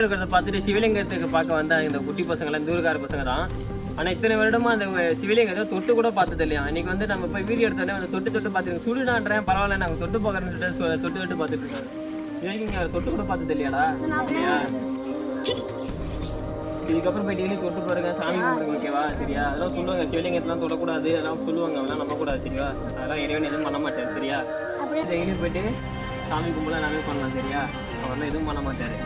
இருக்கிறத பார்த்துட்டு சிவலிங்கத்துக்கு பார்க்க வந்தாங்க இந்த குட்டி பசங்களாம், இந்த ஊருக்கார பசங்க தான். ஆனால் இத்தனை வருடமா அந்த சிவலிங்கத்தை தொட்டு கூட பார்த்தது இல்லையா. இன்னைக்கு வந்து நம்ம போய் வீடியோ எடுத்தாலே அந்த தொட்டு பார்த்துருக்கோம். சுடுடான்றேன் பரவாயில்ல, நாங்கள் தொட்டு பார்க்குறேன்னு தொட்டு பார்த்துட்டு இருக்காங்க. சிவலிங்க தொட்டு கூட பார்த்தது இல்லையாடா? இல்லையா? இதுக்கப்புறம் போய் டெய்லி தொட்டு பாருங்க, சாமி கும்பிடுங்க, ஓகேவா? சரியா? அதெல்லாம் சொல்லுவாங்க, சிவலிங்கத்தெல்லாம் தொடக்கூடாது, அதெல்லாம் சொல்லுவாங்க, அதெல்லாம் நம்பக்கூடாது, சரியா? அதெல்லாம் இறைவன் எதுவும் பண்ண மாட்டார், சரியா? டெய்லி போயிட்டு சாமி கும்பலாம் எல்லாமே பண்ணலாம், சரியா? அவரெல்லாம் எதுவும் பண்ண மாட்டாரு.